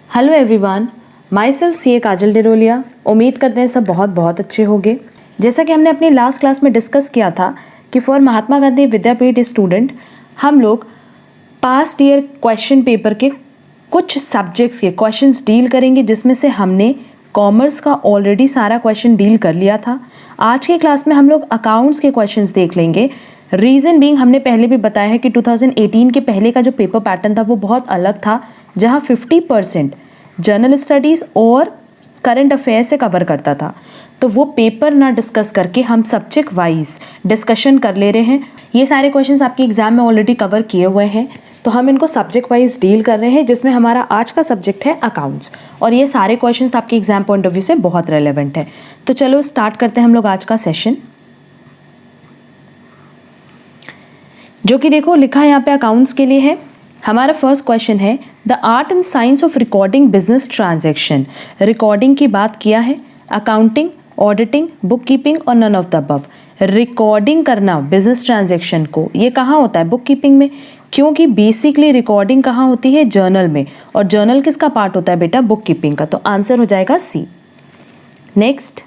Hello everyone, my self CA काजल डिरोलिया। उम्मीद करते हैं सब बहुत बहुत अच्छे होंगे। जैसा कि हमने अपनी लास्ट क्लास में डिस्कस किया था कि फॉर महात्मा गांधी विद्यापीठ स्टूडेंट हम लोग पास्ट ईयर क्वेश्चन पेपर के कुछ सब्जेक्ट्स के क्वेश्चंस डील करेंगे, जिसमें से हमने कॉमर्स का ऑलरेडी सारा क्वेश्चन डील कर लिया था। आज के क्लास में हम लोग अकाउंट्स के क्वेश्चंस देख लेंगे। रीज़न बीइंग, हमने पहले भी बताया है कि 2018 के पहले का जो पेपर पैटर्न था वो बहुत अलग था, जहाँ 50% जनरल स्टडीज़ और करंट अफेयर से कवर करता था। तो वो पेपर ना डिस्कस करके हम सब्जेक्ट वाइज डिस्कशन कर ले रहे हैं। ये सारे क्वेश्चंस आपके एग्जाम में ऑलरेडी कवर किए हुए हैं, तो हम इनको सब्जेक्ट वाइज डील कर रहे हैं, जिसमें हमारा आज का सब्जेक्ट है अकाउंट्स। और ये सारे क्वेश्चंस आपके एग्जाम पॉइंट ऑफ व्यू से बहुत रेलेवेंट है। तो चलो स्टार्ट करते हैं हम लोग आज का सेशन, जो कि देखो लिखा है यहाँ पे अकाउंट्स के लिए है। हमारा फर्स्ट क्वेश्चन है, the art and science of recording business transaction. Recording की बात किया है, अकाउंटिंग, ऑडिटिंग, बुक कीपिंग और none of the above. Recording करना बिजनेस ट्रांजैक्शन को, ये कहाँ होता है? बुक कीपिंग में, क्योंकि बेसिकली रिकॉर्डिंग कहाँ होती है? जर्नल में। और जर्नल किसका पार्ट होता है बेटा? बुक कीपिंग का। तो आंसर हो जाएगा C. Next,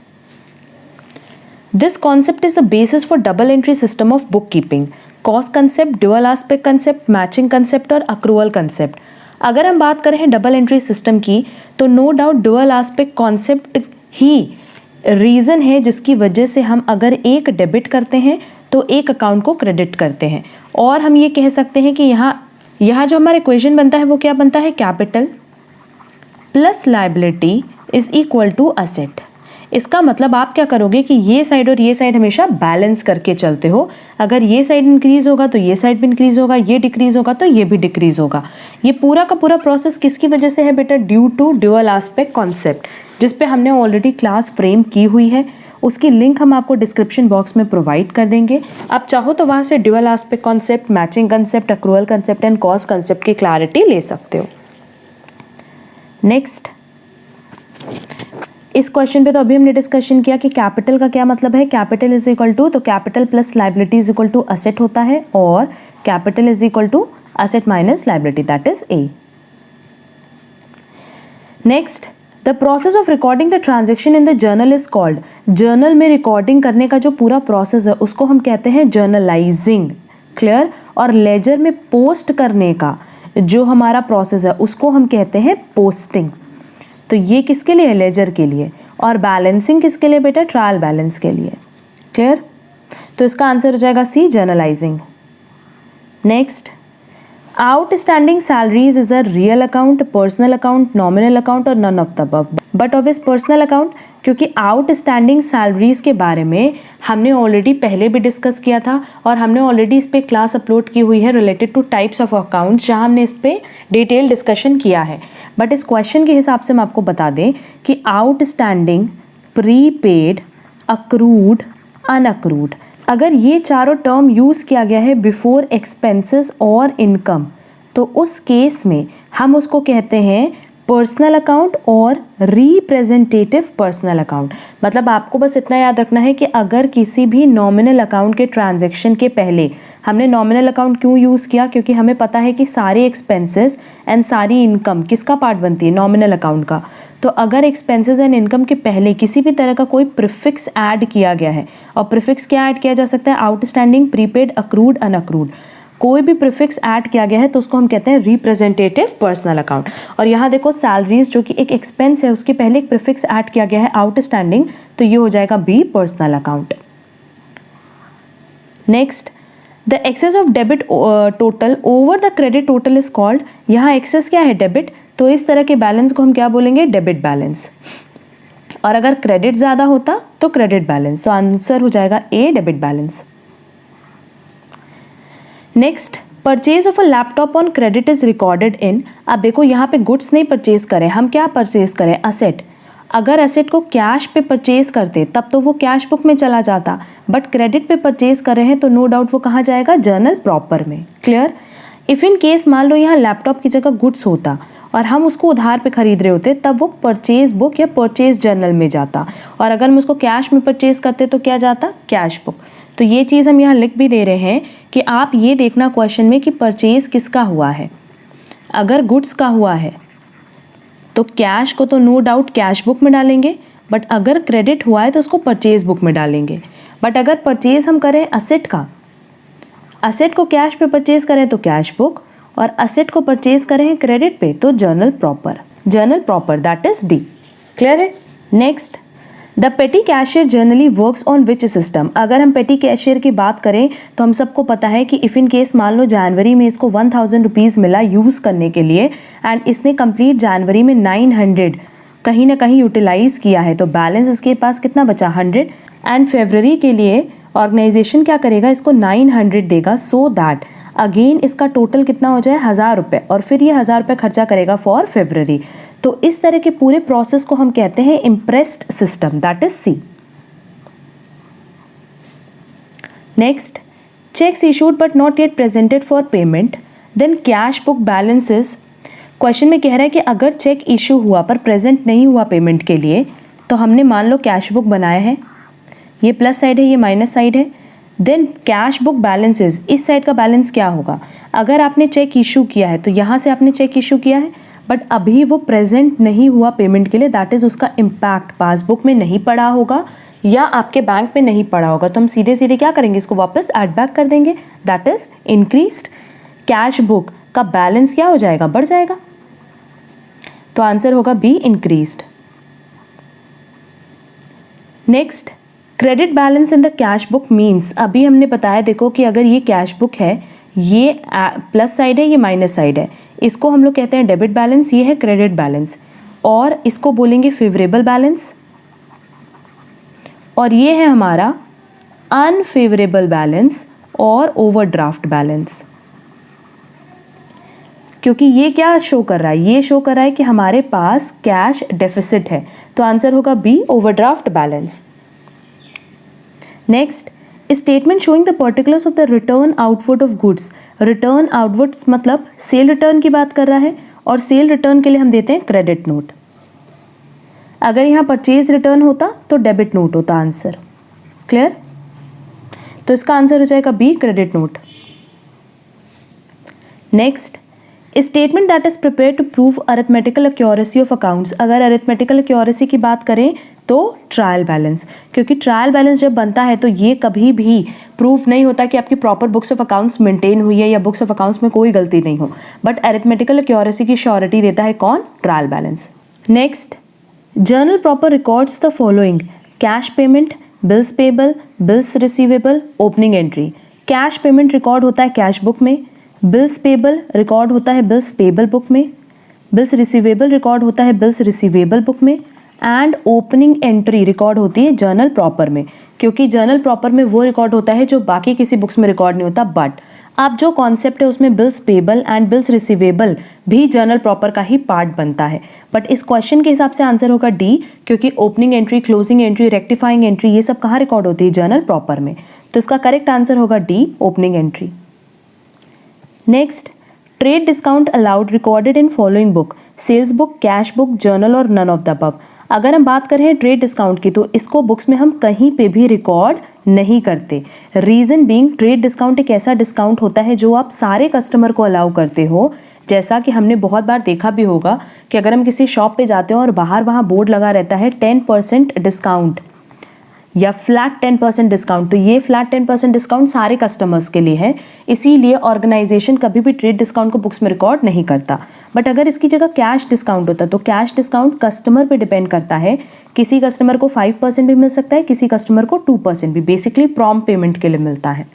this concept is the basis for double entry system of book keeping. Cost concept, dual aspect concept, matching concept और अक्रूवल कंसेप्ट। अगर हम बात करें डबल एंट्री सिस्टम की, तो no doubt dual aspect concept ही reason है जिसकी वजह से हम अगर एक डेबिट करते हैं तो एक अकाउंट को क्रेडिट करते हैं। और हम ये कह सकते हैं कि यहाँ जो हमारा इक्वेशन बनता है वो क्या बनता है? Capital plus liability is equal to asset. इसका मतलब आप क्या करोगे कि ये साइड और ये साइड हमेशा बैलेंस करके चलते हो। अगर ये साइड इंक्रीज होगा तो ये साइड भी इंक्रीज होगा, ये डिक्रीज होगा तो ये भी डिक्रीज होगा। ये पूरा का पूरा प्रोसेस किसकी वजह से है बेटा? Due to dual aspect concept, जिस पे हमने ऑलरेडी क्लास फ्रेम की हुई है। उसकी लिंक हम आपको डिस्क्रिप्शन बॉक्स में प्रोवाइड कर देंगे। आप चाहो तो वहाँ से dual aspect concept, matching concept, accrual concept and cost concept की क्लैरिटी ले सकते हो। नेक्स्ट, इस क्वेश्चन पे तो अभी हमने डिस्कशन किया कि कैपिटल का क्या मतलब है। कैपिटल इज इक्वल टू, तो capital plus liability is equal to asset होता है, और capital is equal to asset minus liability, that is A. Next, the process of recording the transaction in the journal is called. Journal में recording करने का जो पूरा process है उसको हम कहते हैं जर्नलाइजिंग। क्लियर? और लेजर में पोस्ट करने का जो हमारा प्रोसेस है उसको हम कहते हैं पोस्टिंग। तो ये किसके लिए है? लेजर के लिए। और बैलेंसिंग किसके लिए बेटा? ट्रायल बैलेंस के लिए। क्लियर? तो इसका आंसर हो जाएगा C, journalizing. Next, outstanding salaries is a real account, personal account, nominal account और none of the above. But obvious personal account, क्योंकि आउटस्टैंडिंग सैलरीज के बारे में हमने ऑलरेडी पहले भी डिस्कस किया था, और हमने ऑलरेडी इस पर क्लास अपलोड की हुई है related two types of accounts, जहां हमने इस पर डिटेल डिस्कशन किया है। बट इस क्वेश्चन के हिसाब से हम आपको बता दें कि आउटस्टैंडिंग, प्रीपेड, अक्रूड, अनअक्रूड, अगर ये चारों टर्म यूज़ किया गया है बिफोर एक्सपेंसेस और इनकम, तो उस केस में हम उसको कहते हैं पर्सनल अकाउंट और रिप्रेजेंटेटिव पर्सनल अकाउंट। मतलब आपको बस इतना याद रखना है कि अगर किसी भी नॉमिनल अकाउंट के ट्रांजैक्शन के पहले, हमने नॉमिनल अकाउंट क्यों यूज़ किया? क्योंकि हमें पता है कि सारे एक्सपेंसेस एंड सारी इनकम किसका पार्ट बनती है? नॉमिनल अकाउंट का। तो अगर एक्सपेंसेस एंड इनकम के पहले किसी भी तरह का कोई प्रीफिक्स ऐड किया गया है, और प्रीफिक्स क्या ऐड किया जा सकता है? आउटस्टैंडिंग, प्रीपेड, अक्रूड, अनअक्रूड, कोई भी प्रीफिक्स ऐड किया गया है तो उसको हम कहते हैं रिप्रेजेंटेटिव पर्सनल अकाउंट। और यहाँ देखो सैलरीज जो कि एक एक्सपेंस है, उसके पहले एक प्रीफिक्स ऐड किया गया है आउटस्टैंडिंग, तो ये हो जाएगा B, personal account. Next, the excess of debit total over the credit total is called. यहाँ एक्सेस क्या है? डेबिट। तो इस तरह के बैलेंस को हम क्या बोलेंगे? Debit balance. और अगर क्रेडिट ज़्यादा होता तो क्रेडिट बैलेंस। तो आंसर हो जाएगा A, debit balance. Next, purchase of a laptop on credit is recorded in. अब देखो यहाँ पे गुड्स नहीं परचेज करें, हम क्या परचेज करें? असेट। अगर एसेट को कैश पे परचेज करते तब तो वो कैश बुक में चला जाता, बट क्रेडिट पे परचेज कर रहे हैं तो नो डाउट वो कहाँ जाएगा? जर्नल प्रॉपर में। क्लियर? इफ़ इन केस मान लो यहाँ लैपटॉप की जगह गुड्स होता और हम उसको उधार पे खरीद रहे होते, तब वो परचेज बुक या परचेज जर्नल में जाता, और अगर हम उसको कैश में परचेज करते तो क्या जाता? Cash book. तो ये चीज़ हम यहाँ लिख भी दे रहे हैं कि आप ये देखना क्वेश्चन में कि परचेज किसका हुआ है। अगर गुड्स का हुआ है तो कैश को तो नो डाउट कैश बुक में डालेंगे, बट अगर क्रेडिट हुआ है तो उसको परचेज बुक में डालेंगे। बट अगर परचेज हम करें असेट का, असेट को कैश पे परचेज करें तो कैश बुक, और असेट को परचेज करें क्रेडिट पे तो journal proper that is D. Clear है? नेक्स्ट, द पेटी cashier generally works on which system. अगर हम पेटी कैशियर की बात करें तो हम सबको पता है कि इफ़ इन केस मान लो जनवरी में इसको 1000 रुपीज़ मिला यूज़ करने के लिए एंड इसने कंप्लीट जनवरी में 900 कहीं ना कहीं यूटिलाइज किया है, तो बैलेंस इसके पास कितना बचा 100, एंड फरवरी के लिए ऑर्गेनाइजेशन क्या करेगा, इसको 900 देगा, सो दैट अगेन इसका टोटल कितना हो जाए 1000 रुपये, और फिर ये 1000 रुपये खर्चा करेगा फॉर फरवरी। तो इस तरह के पूरे प्रोसेस को हम कहते हैं imprest system, that is C. Next, cheques issued but not yet presented for payment, then cash book balances. Question में कह रहा है कि अगर चेक इशू हुआ पर प्रेजेंट नहीं हुआ पेमेंट के लिए, तो हमने मान लो कैश बुक बनाया है, ये प्लस साइड है ये माइनस साइड है, देन कैश बुक बैलेंसेस, इस साइड का बैलेंस क्या होगा, अगर आपने चेक इशू किया है तो यहाँ से आपने चेक इशू किया है बट अभी वो प्रेजेंट नहीं हुआ पेमेंट के लिए, दैट इज़ उसका इम्पैक्ट पासबुक में नहीं पड़ा होगा या आपके बैंक में नहीं पड़ा होगा, तो हम सीधे सीधे क्या करेंगे, इसको वापस ऐड बैक कर देंगे, that is increased. Cash book का बैलेंस क्या हो जाएगा, बढ़ जाएगा, तो आंसर होगा B, increased. Next, credit balance in the cash book means, अभी हमने बताया देखो कि अगर ये कैश बुक है, ये प्लस साइड है ये माइनस साइड है, इसको हम लोग कहते हैं डेबिट बैलेंस, ये है क्रेडिट बैलेंस, और इसको बोलेंगे फेवरेबल बैलेंस, और ये है हमारा अनफेवरेबल बैलेंस और ओवरड्राफ्ट बैलेंस। क्योंकि ये क्या शो कर रहा है, ये शो कर रहा है कि हमारे पास कैश डेफिसिट है, तो आंसर होगा B, overdraft balance. Next, statement showing the particulars of the return output of goods. Return outputs मतलब सेल रिटर्न की बात कर रहा है, और सेल रिटर्न के लिए हम देते हैं क्रेडिट नोट। अगर यहाँ परचेज रिटर्न होता तो डेबिट नोट होता आंसर। क्लियर? तो इसका आंसर हो जाएगा B, credit note. Next, statement that is prepare to prove arithmetical accuracy of accounts. अगर अरिथमेटिकल एक्यूरेसी की बात करें तो ट्रायल बैलेंस, क्योंकि ट्रायल बैलेंस जब बनता है तो ये कभी भी प्रूफ नहीं होता कि आपकी proper books of accounts maintain हुई है या बुक्स ऑफ अकाउंट्स में कोई गलती नहीं हो, बट अरिथमेटिकल एक्यूरेसी की श्योरिटी देता है कौन, trial balance. Next, journal proper records the following, cash payment, bills payable, bills receivable, opening entry. Cash payment record होता है कैश बुक में, बिल्स पेबल रिकॉर्ड होता है बिल्स पेबल बुक में, बिल्स रिसीवेबल रिकॉर्ड होता है बिल्स रिसीवेबल बुक में, and opening entry record होती है जर्नल प्रॉपर में, क्योंकि जर्नल प्रॉपर में वो रिकॉर्ड होता है जो बाकी किसी बुक्स में रिकॉर्ड नहीं होता। बट अब जो कॉन्सेप्ट है उसमें bills payable and bills receivable भी जर्नल प्रॉपर का ही पार्ट बनता है, बट इस क्वेश्चन के हिसाब से आंसर होगा डी, क्योंकि opening entry, closing entry, rectifying entry ये सब कहाँ रिकॉर्ड होती है, जर्नल प्रॉपर में, तो इसका करेक्ट आंसर होगा D, opening entry. Next, trade discount allowed recorded in following book, sales book, cash book, journal और नन ऑफ द अबव। अगर हम बात करें ट्रेड डिस्काउंट की तो इसको बुक्स में हम कहीं पे भी रिकॉर्ड नहीं करते। रीज़न बीइंग, ट्रेड डिस्काउंट एक ऐसा डिस्काउंट होता है जो आप सारे कस्टमर को अलाउ करते हो, जैसा कि हमने बहुत बार देखा भी होगा कि अगर हम किसी शॉप पे जाते हैं और बाहर वहाँ बोर्ड लगा रहता है 10% डिस्काउंट या फ्लैट 10% डिस्काउंट, तो ये फ्लैट 10% डिस्काउंट सारे कस्टमर्स के लिए है, इसीलिए ऑर्गेनाइजेशन कभी भी ट्रेड डिस्काउंट को बुक्स में रिकॉर्ड नहीं करता। बट अगर इसकी जगह कैश डिस्काउंट होता तो कैश डिस्काउंट कस्टमर पे डिपेंड करता है, किसी कस्टमर को 5% भी मिल सकता है, किसी कस्टमर को 2% भी, बेसिकली प्रॉम्प्ट पेमेंट के लिए मिलता है,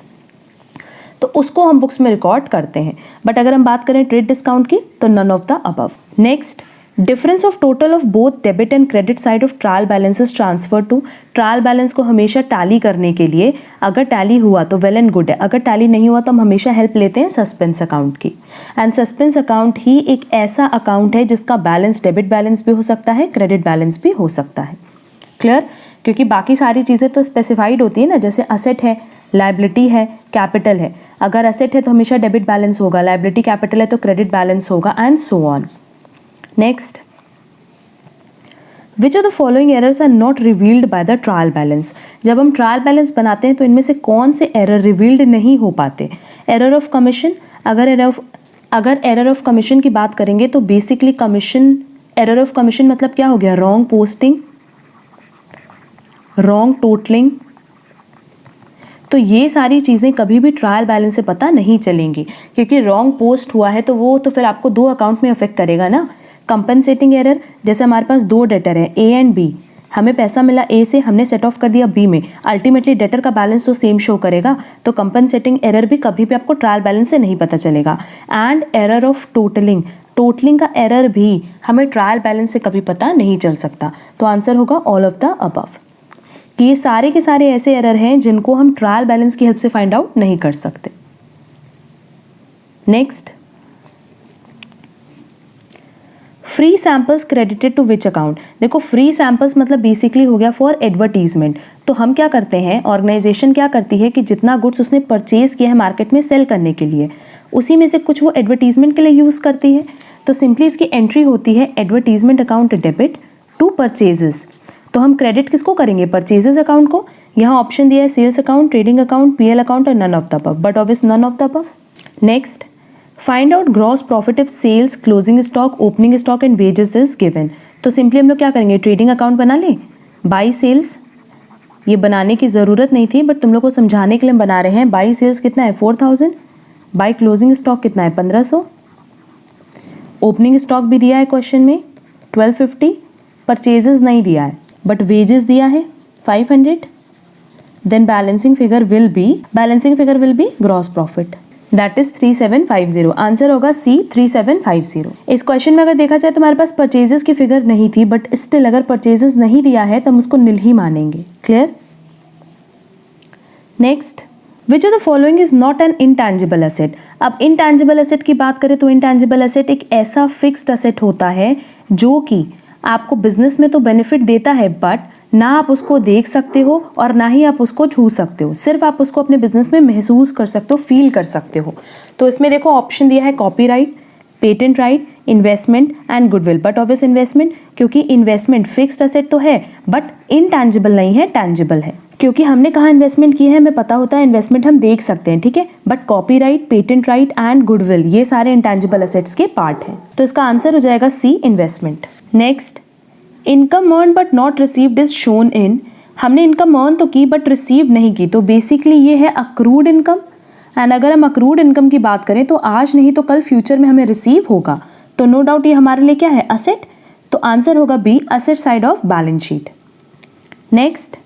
तो उसको हम बुक्स में रिकॉर्ड करते हैं। बट अगर हम बात करें ट्रेड डिस्काउंट की तो none of the above. Next, difference of total of both debit and credit side of trial balances transfer to. Trial balance को हमेशा टैली करने के लिए अगर टैली हुआ तो वेल एंड गुड है, अगर टैली नहीं हुआ तो हम हमेशा हेल्प लेते हैं सस्पेंस अकाउंट की, एंड सस्पेंस अकाउंट ही एक ऐसा अकाउंट है जिसका बैलेंस डेबिट बैलेंस भी हो सकता है, क्रेडिट बैलेंस भी हो सकता है। क्लियर? क्योंकि बाकी सारी चीज़ें तो स्पेसिफाइड होती है ना, जैसे असेट है, लाइबिलिटी है, कैपिटल है। अगर असेट है तो हमेशा डेबिट बैलेंस होगा, लाइबिलिटी कैपिटल है तो क्रेडिट बैलेंस होगा, and so on. Next, which of the following errors are not revealed by the trial balance. जब हम ट्रायल बैलेंस बनाते हैं तो इनमें से कौन से एरर रिवील्ड नहीं हो पाते। एरर ऑफ कमीशन, अगर एरर ऑफ कमीशन की बात करेंगे तो basically commission error of commission मतलब क्या हो गया, रॉन्ग पोस्टिंग, रॉन्ग टोटलिंग। तो ये सारी चीज़ें कभी भी ट्रायल बैलेंस से पता नहीं चलेंगी, क्योंकि रॉन्ग पोस्ट हुआ है तो वो तो फिर आपको दो अकाउंट में अफेक्ट करेगा ना। कंपनसेटिंग एरर, जैसे हमारे पास दो डेटर है ए एंड बी, हमें पैसा मिला ए से, हमने सेट ऑफ कर दिया बी में, अल्टीमेटली डेटर का बैलेंस तो सेम शो करेगा, तो कंपनसेटिंग एरर भी कभी भी आपको ट्रायल बैलेंस से नहीं पता चलेगा। And error of totalling, totalling का एरर भी हमें ट्रायल बैलेंस से कभी पता नहीं चल सकता। तो आंसर होगा ऑल ऑफ द अबव, कि ये सारे के सारे ऐसे एरर हैं जिनको हम ट्रायल बैलेंस की हेल्प से फाइंड आउट नहीं कर सकते। Next, free samples credited to which account. देखो फ्री सैंपल्स मतलब बेसिकली हो गया फॉर एडवर्टीजमेंट। तो हम क्या करते हैं, ऑर्गेनाइजेशन क्या करती है कि जितना गुड्स उसने परचेज किया है मार्केट में सेल करने के लिए, उसी में से कुछ वो एडवर्टीजमेंट के लिए यूज़ करती है। तो सिंपली इसकी एंट्री होती है advertisement account debit to purchases. तो हम क्रेडिट किसको करेंगे, परचेजेस अकाउंट को। यहाँ ऑप्शन दिया है sales account, trading account, PL account और none of the above, but obvious none of the above. Next, find out gross profit if sales, closing stock, opening stock and wages is given. तो simply हम लोग क्या करेंगे, trading account बना लें, by sales, ये बनाने की ज़रूरत नहीं थी बट तुम लोग को समझाने के लिए हम बना रहे हैं। बाई सेल्स कितना है 4000, बाई क्लोजिंग स्टॉक कितना है 1500, ओपनिंग स्टॉक भी दिया है क्वेश्चन में 1250, परचेजेस नहीं दिया है बट वेजेस दिया है 500, then balancing figure will be gross profit, that is 3750। Answer होगा सी 3750। इस क्वेश्चन में अगर देखा जाए तो हमारे पास परचेजेस की फिगर नहीं थी, बट स्टिल अगर परचेजेस नहीं दिया है तो हम उसको निल ही मानेंगे। Clear. Next, which of the following is not an intangible asset. अब इंटैंजिबल एसेट की बात करें तो इंटैंजिबल एसेट एक ऐसा फिक्स्ड एसेट होता है जो कि आपको बिजनेस में तो बेनिफिट देता है, बट ना आप उसको देख सकते हो और ना ही आप उसको छू सकते हो, सिर्फ आप उसको अपने बिजनेस में महसूस कर सकते हो, फील कर सकते हो। तो इसमें देखो ऑप्शन दिया है copyright, patent right, investment and goodwill, but obvious investment, क्योंकि इन्वेस्टमेंट फिक्स्ड एसेट तो है बट इनटैंजिबल नहीं है, टैंजिबल है। क्योंकि हमने कहा इन्वेस्टमेंट की है, हमें पता होता है इन्वेस्टमेंट हम देख सकते हैं, ठीक है, but copyright, patent right and goodwill ये सारे इंटैंजिबल एसेट्स के पार्ट हैं। तो इसका आंसर हो जाएगा C, investment. Next, income earn but not received is shown in. हमने इनकम अर्न तो की बट रिसीव नहीं की, तो बेसिकली ये है अक्रूड इनकम। एंड अगर हम अक्रूड इनकम की बात करें तो आज नहीं तो कल फ्यूचर में हमें रिसीव होगा, तो नो डाउट ये हमारे लिए क्या है, असेट। तो आंसर होगा B, asset side of balance sheet. Next,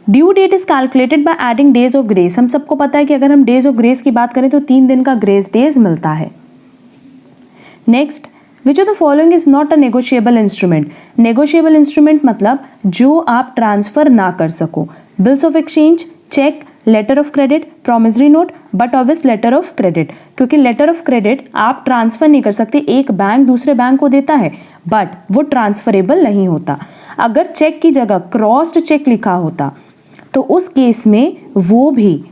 due date is calculated by adding days of grace. हम सबको पता है कि अगर हम डेज ऑफ ग्रेस की बात करें तो 3 दिन का ग्रेस डेज मिलता है। Next, which of the following is not a negotiable instrument. Negotiable instrument मतलब जो आप ट्रांसफर ना कर सको, bills of exchange, cheque, letter of credit, promissory note, but obvious letter of credit, क्योंकि लेटर ऑफ क्रेडिट आप ट्रांसफर नहीं कर सकते, एक बैंक दूसरे बैंक को देता है बट वो ट्रांसफरेबल नहीं होता। अगर चेक की जगह क्रॉस्ड चेक लिखा होता तो उस केस में वो भी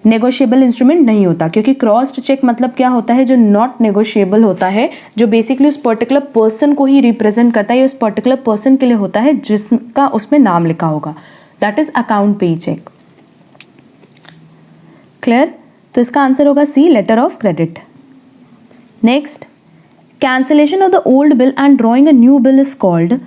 नेगोशिएबल इंस्ट्रूमेंट नहीं होता, क्योंकि क्रॉस्ड चेक मतलब क्या होता है, जो नॉट नेगोशिएबल होता है, जो बेसिकली उस पर्टिकुलर पर्सन को ही रिप्रेजेंट करता है, या उस पर्टिकुलर पर्सन के लिए होता है जिसका उसमें नाम लिखा होगा, that is account pay cheque. Clear. तो इसका आंसर होगा C, letter of credit. Next, cancellation of the old bill and drawing a new bill is called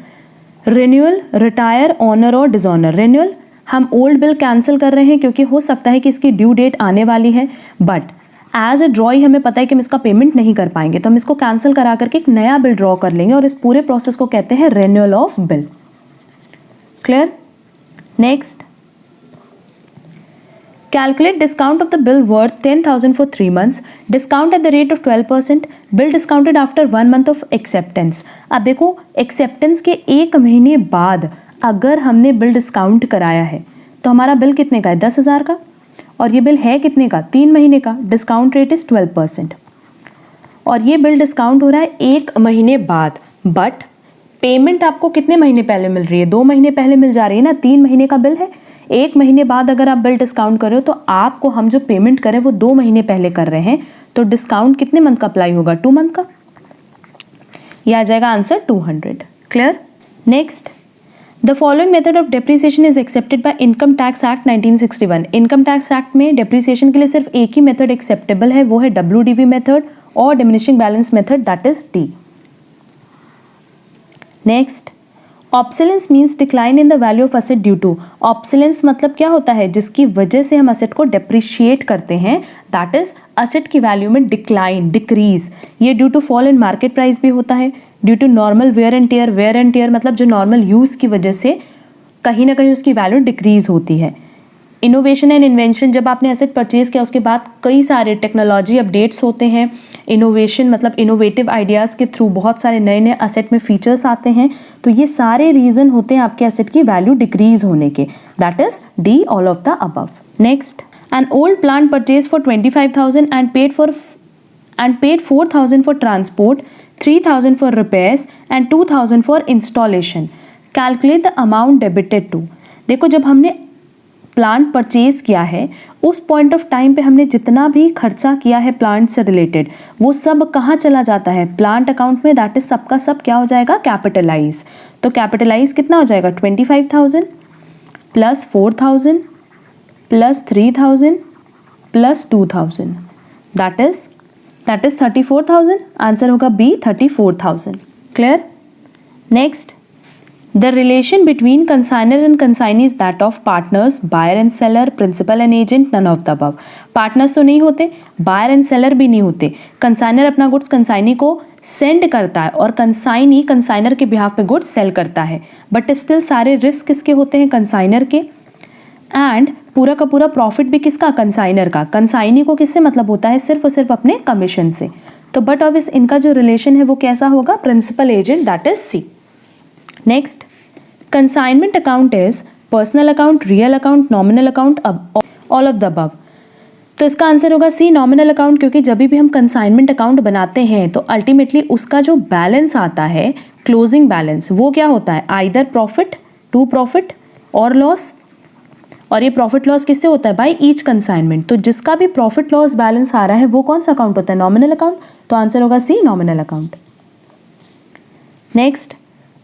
renewal, retire, honour और डिसऑनर। रिन्यूअल, हम ओल्ड बिल कैंसिल कर रहे हैं क्योंकि हो सकता है कि इसकी ड्यू डेट आने वाली है, बट एज ए ड्रॉई हमें पता है कि हम इसका पेमेंट नहीं कर पाएंगे, तो हम इसको कैंसिल करा करके एक नया बिल ड्रॉ कर लेंगे और इस पूरे प्रोसेस को कहते हैं renewal of bill. Clear. Next, calculate discount of the bill worth 10,000 for 3 months, discount at the rate of 12%, bill discounted after 1 month of acceptance. अब देखो एक्सेप्टेंस के 1 महीने बाद अगर हमने बिल डिस्काउंट कराया है तो हमारा बिल कितने का है, 10,000 का, और ये बिल है कितने का, 3 महीने का, डिस्काउंट रेट इज 12%, और ये बिल डिस्काउंट हो रहा है 1 महीने बाद, बट पेमेंट आपको कितने महीने पहले मिल रही है, 2 महीने पहले मिल जा रही है ना, 3 महीने का बिल है, 1 महीने बाद अगर आप बिल डिस्काउंट कर रहे हो तो आपको हम जो पेमेंट करें वो 2 महीने पहले कर रहे हैं, तो डिस्काउंट कितने मंथ का अप्लाई होगा, 2 मंथ का, यह आ जाएगा answer 200। Clear. Next, the following method of depreciation is accepted by income tax act 1961। Income tax act में डेप्रिसिएशन के लिए सिर्फ एक ही मेथड एक्सेप्टेबल है, वो है WDV मेथड और diminishing balance method, that is D. Next, obsolescence means decline in the value of asset due to. Obsolescence मतलब क्या होता है, जिसकी वजह से हम असेट को डेप्रिशिएट करते हैं, दैट इज असेट की वैल्यू में डिक्लाइन, डिक्रीज। ये due to fall in market price भी होता है, due to normal wear and tear मतलब जो नॉर्मल यूज़ की वजह से कहीं ना कहीं उसकी वैल्यू डिक्रीज होती है। इनोवेशन एंड इन्वेंशन, जब आपने एसेट परचेज किया उसके बाद कई सारे टेक्नोलॉजी अपडेट्स होते हैं। इनोवेशन मतलब इनोवेटिव आइडियाज़ के थ्रू बहुत सारे नए नए एसेट में फीचर्स आते हैं। तो ये सारे रीज़न होते हैं आपके एसेट की वैल्यू डिक्रीज होने के, that is D all of the above. Next, an old plant purchase for 25,000 and paid 4,000 for transport, 3,000 for repairs and 2,000 for installation. Calculate the amount debited to. देखो, जब हमने plant purchase किया है उस point of time पे हमने जितना भी खर्चा किया है प्लांट से रिलेटेड, वो सब कहाँ चला जाता है, प्लांट अकाउंट में, दैट इज सबका सब क्या हो जाएगा, कैपिटलाइज। तो कैपिटलाइज कितना हो जाएगा, 25,000 plus 4,000 plus 3,000 plus 2,000, that is 34,000। Answer होगा B, 34,000। Clear. Next, the relation between consignor and consignee is that of partners, buyer and seller, principal and agent, none of the above। Partners तो नहीं होते, buyer and seller भी नहीं होते। Consignor अपना goods consignee को send करता है और कंसाइनी कंसाइनर के बिहाफ पे गुड्स सेल करता है, बट स्टिल सारे रिस्क किसके होते हैं, कंसाइनर के, एंड पूरा का पूरा प्रॉफिट भी किसका, कंसाइनर का। कंसाइनी को किससे मतलब होता है, सिर्फ और सिर्फ अपने कमीशन से। तो बट ऑब्वियस इनका जो रिलेशन है वो कैसा होगा, principal agent, that is C. Next, consignment account is personal account, real account, nominal account, all of the above. तो इसका आंसर होगा सी, नॉमिनल अकाउंट, क्योंकि जब भी हम कंसाइनमेंट अकाउंट बनाते हैं तो अल्टीमेटली उसका जो बैलेंस आता है, क्लोजिंग बैलेंस, वो क्या होता है, आइदर प्रॉफिट, टू प्रॉफिट और लॉस। और ये प्रॉफिट लॉस किससे होता है, बाय ईच कंसाइनमेंट। तो जिसका भी प्रॉफिट लॉस बैलेंस आ रहा है वो कौन सा अकाउंट होता है, नॉमिनल अकाउंट। तो आंसर होगा C, nominal account. Next,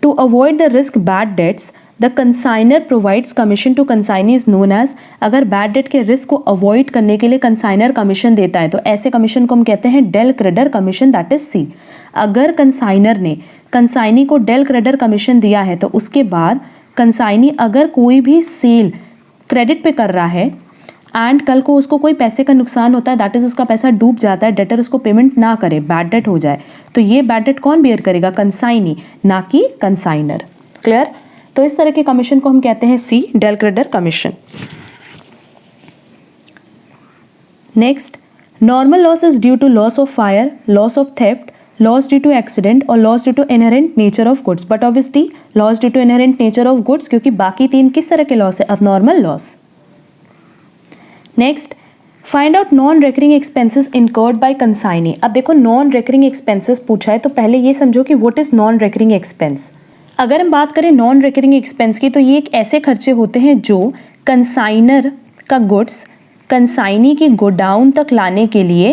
to avoid the risk bad debts, the consignor provides commission to consignee is known as। अगर बैड डेट के रिस्क को अवॉइड करने के लिए कंसाइनर कमीशन देता है तो ऐसे कमीशन को हम कहते हैं del credere commission, that is C. अगर कंसाइनर ने कंसाइनी को डेल क्रेडर कमीशन दिया है तो उसके बाद कंसाइनी अगर कोई भी सेल क्रेडिट पे कर रहा है एंड कल को उसको कोई पैसे का नुकसान होता है, दैट इज उसका पैसा डूब जाता है, डेटर उसको पेमेंट ना करे, बैड डेट हो जाए, तो ये बैड डेट कौन बेयर करेगा, कंसाइनी, ना कि कंसाइनर। क्लियर। तो इस तरह के कमीशन को हम कहते हैं C, del credere commission. Next, normal loss is due to loss of fire, loss of theft, loss due to accident और loss due to inherent nature of goods. But obviously loss due to inherent nature of goods, क्योंकि बाकी तीन किस तरह के loss है, abnormal loss. Next, find out non recurring expenses incurred by consignee. अब देखो, नॉन रेकरिंग एक्सपेंसेस पूछा है तो पहले ये समझो कि what is non recurring expense. अगर हम बात करें नॉन रेकरिंग एक्सपेंस की तो ये एक ऐसे खर्चे होते हैं जो कंसाइनर का गुड्स कंसाइनी की गोडाउन तक लाने के लिए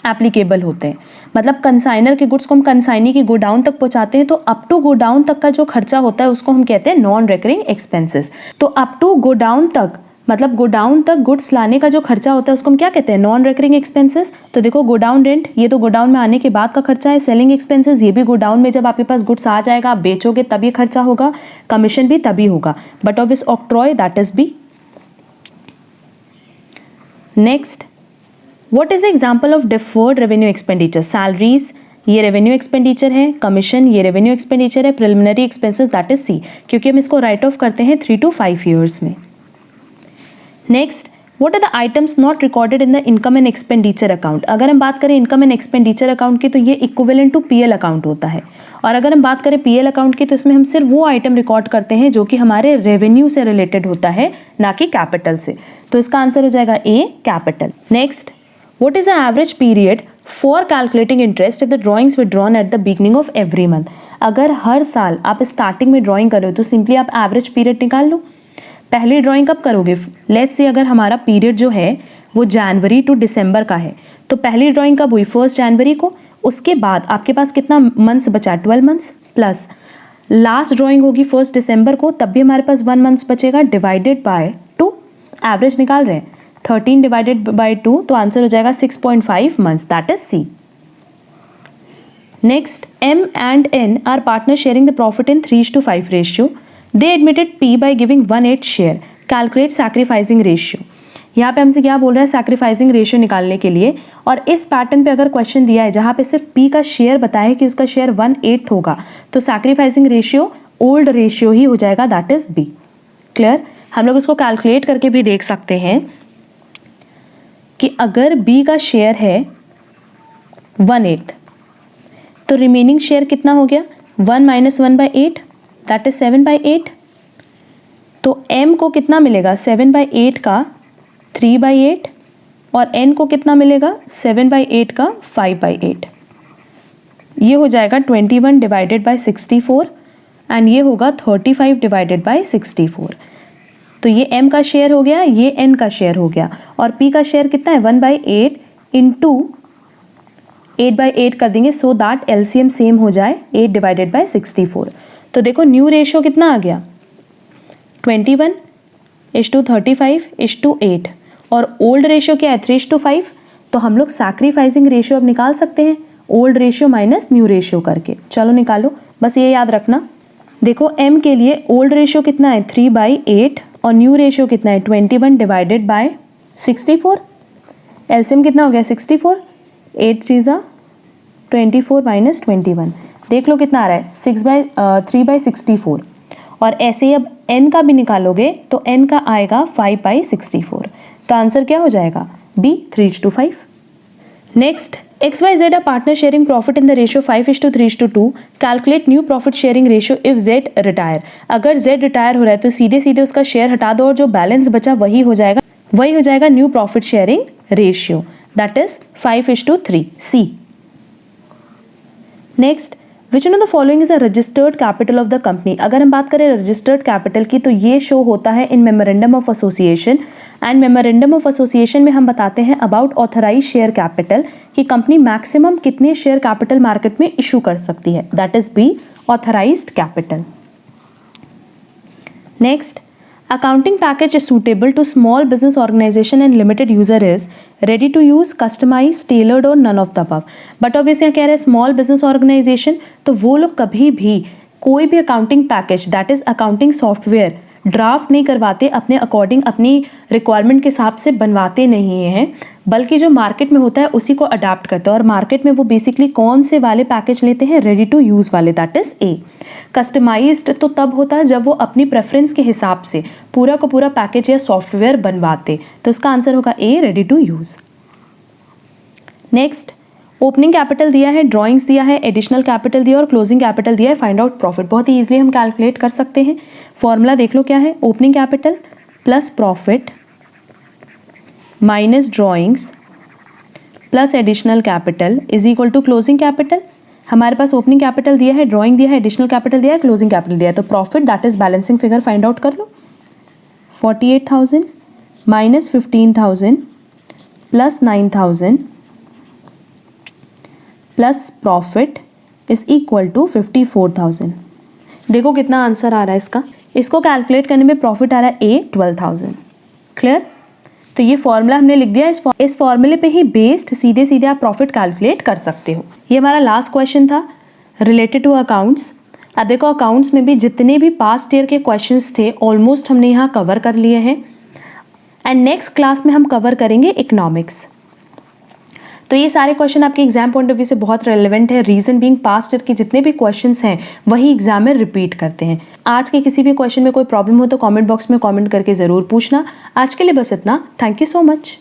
एप्लीकेबल होते हैं। मतलब कंसाइनर के गुड्स को हम कंसाइनी की गोडाउन तक पहुंचाते हैं तो अप टू गोडाउन तक का जो खर्चा होता है उसको हम कहते हैं नॉन रेकरिंग एक्सपेंसेस। तो अप टू गोडाउन तक मतलब गोडाउन तक गुड्स लाने का जो खर्चा होता है उसको हम क्या कहते हैं, नॉन रेकरिंग एक्सपेंसेस। तो देखो, गोडाउन रेंट, ये तो गोडाउन में आने के बाद का खर्चा है। सेलिंग एक्सपेंसेस, ये भी गोडाउन में जब आपके पास गुड्स आ जाएगा, आप बेचोगे तब ये खर्चा होगा। कमीशन भी तभी होगा। बट ऑफ इस octroi, that is B. Next, what is example of deferred revenue expenditure. Salaries, ये रेवेन्यू एक्सपेंडिचर है, कमीशन ये रेवेन्यू एक्सपेंडिचर है, preliminary expenses that is C, क्योंकि हम इसको राइट ऑफ करते हैं 3 to 5 ईयर्स में। Next, what are the items not recorded in the income and expenditure account. अगर हम बात करें इनकम एंड एक्सपेंडिचर अकाउंट की तो ये इक्विवेलेंट टू पीएल अकाउंट होता है। और अगर हम बात करें पीएल अकाउंट की तो इसमें हम सिर्फ वो आइटम रिकॉर्ड करते हैं जो कि हमारे रेवेन्यू से रिलेटेड होता है, ना कि कैपिटल से। तो इसका आंसर हो जाएगा A, capital. Next, what is the average period for calculating interest if the drawings withdrawn at the beginning of every month. अगर हर साल आप स्टार्टिंग में ड्रॉइंग कर रहे हो तो सिंपली आप एवरेज पीरियड निकाल लो। पहली ड्राइंग कब करोगे, लेट्स से अगर हमारा पीरियड जो है वो जनवरी टू दिसंबर का है तो पहली ड्राइंग कब हुई, 1 जनवरी को। उसके बाद आपके पास कितना मंथ्स बचा, 12 मंथ्स, प्लस लास्ट ड्राइंग होगी 1 दिसंबर को, तब भी हमारे पास 1 मंथ्स बचेगा, डिवाइडेड बाय 2। एवरेज निकाल रहे हैं, 13 डिवाइडेड बाय 2, तो आंसर हो जाएगा 6.5 months, that is C. Next, M and N are partners sharing the profit in 3:5 ratio. They admitted P by giving 1/8 share. Calculate sacrificing ratio. यहाँ पे हमसे क्या बोल रहा है, सैक्रिफाइसिंग रेशियो निकालने के लिए। और इस पैटर्न पे अगर क्वेश्चन दिया है जहाँ पे सिर्फ P का शेयर बताया कि उसका शेयर 1/8 होगा, तो सैक्रिफाइसिंग रेशियो ओल्ड रेशियो ही हो जाएगा, दैट इज B। क्लियर? हम लोग उसको कैलकुलेट करके भी देख सकते हैं कि अगर B का शेयर है 1/8 तो रिमेनिंग शेयर कितना हो गया, 1 - 1/8 दैट इज 7/8। तो M को कितना मिलेगा, 7/8 का 3/8 और N को कितना मिलेगा, 7/8 का 5/8। ये हो जाएगा 21 डिवाइडेड बाय 64 एंड ये होगा 35 डिवाइडेड बाय 64। तो ये M का शेयर हो गया, ये N का शेयर हो गया, और P का शेयर कितना है, 1/8 इंटू 8/8 कर देंगे सो दैट एलसीएम सेम हो जाए 8 डिवाइडेड बाय 64। तो देखो न्यू रेशियो कितना आ गया, 21:35:8 और ओल्ड रेशियो क्या है 3:5। तो हम लोग सैक्रिफाइसिंग रेशियो अब निकाल सकते हैं old ratio minus new ratio करके। चलो निकालो, बस ये याद रखना। देखो M के लिए ओल्ड रेशियो कितना है 3/8 और न्यू रेशियो कितना है 21 डिवाइडेड बाय 64। एलसीएम कितना हो गया 64, 8 3 ज़ा 24 माइनस 21। देख लो कितना आ रहा है 3/64। और ऐसे ही अब N का भी निकालोगे तो N का आएगा 5/64। तो आंसर क्या हो जाएगा, B 3:5। Next, XYZ are partner sharing profit in the ratio 5:3:2. Calculate new profit sharing ratio if Z retire. अगर Z रिटायर हो रहा है तो सीधे सीधे उसका शेयर हटा दो और जो बैलेंस बचा वही हो जाएगा new profit sharing ratio, that is 5:3। C। Next, which one of the following is a registered capital of the company. अगर हम बात करें रजिस्टर्ड कैपिटल की तो ये शो होता है in memorandum of association, and memorandum of association में हम बताते हैं अबाउट ऑथराइज शेयर कैपिटल कि कंपनी मैक्सिमम कितने शेयर कैपिटल मार्केट में इशू कर सकती है, that is B authorised capital. Next, accounting package is suitable to small business organization and limited user is ready to use, customized, tailored और none of the above। But obviously यहाँ कह रहे हैं small business organisation, तो वो लोग कभी भी कोई भी accounting package that is accounting software draft नहीं करवाते, अपने अकॉर्डिंग अपनी रिक्वायरमेंट के हिसाब से बनवाते नहीं हैं, बल्कि जो मार्केट में होता है उसी को अडाप्ट करते हैं। और मार्केट में वो बेसिकली कौन से वाले पैकेज लेते हैं, रेडी टू यूज़ वाले, दैट इज ए। कस्टमाइज्ड तो तब होता है जब वो अपनी प्रेफरेंस के हिसाब से पूरा का पूरा पैकेज या सॉफ्टवेयर बनवाते, तो इसका आंसर होगा A, ready to use. Next, opening capital दिया है, ड्राइंग्स दिया है, एडिशनल कैपिटल दिया और क्लोजिंग कैपिटल दिया है, फाइंड आउट प्रॉफिट। बहुत ही ईजिली हम कैलकुलेट कर सकते हैं। फॉर्मूला देख लो क्या है, opening capital plus profit minus drawings plus additional capital is equal to closing capital. हमारे पास ओपनिंग कैपिटल दिया है, ड्राइंग दिया है, एडिशनल कैपिटल दिया है, क्लोजिंग कैपिटल दिया है, तो profit that is balancing figure find out कर लो। 48,000 minus 15,000 plus 9,000 plus profit is equal to 54,000। देखो कितना आंसर आ रहा है इसका। इसको कैलकुलेट करने में प्रॉफिट आ रहा है ए 12,000। क्लियर? तो ये फॉर्मूला हमने लिख दिया, इस फॉर्मूले पे ही बेस्ड सीधे सीधे आप प्रॉफिट कैलकुलेट कर सकते हो। ये हमारा लास्ट क्वेश्चन था रिलेटेड टू अकाउंट्स। अब देखो अकाउंट्स में भी जितने भी पास्ट ईयर के क्वेश्चंस थे ऑलमोस्ट हमने यहाँ कवर कर लिए हैं, एंड नेक्स्ट क्लास में हम कवर करेंगे इकोनॉमिक्स। तो ये सारे क्वेश्चन आपके एग्जाम पॉइंट ऑफ व्यू से बहुत रेलेवेंट है, रीजन बीइंग पास्ट ईयर के जितने भी क्वेश्चंस हैं वही एग्जाम में रिपीट करते हैं। आज के किसी भी क्वेश्चन में कोई प्रॉब्लम हो तो कमेंट बॉक्स में कमेंट करके ज़रूर पूछना। आज के लिए बस इतना, थैंक यू सो मच।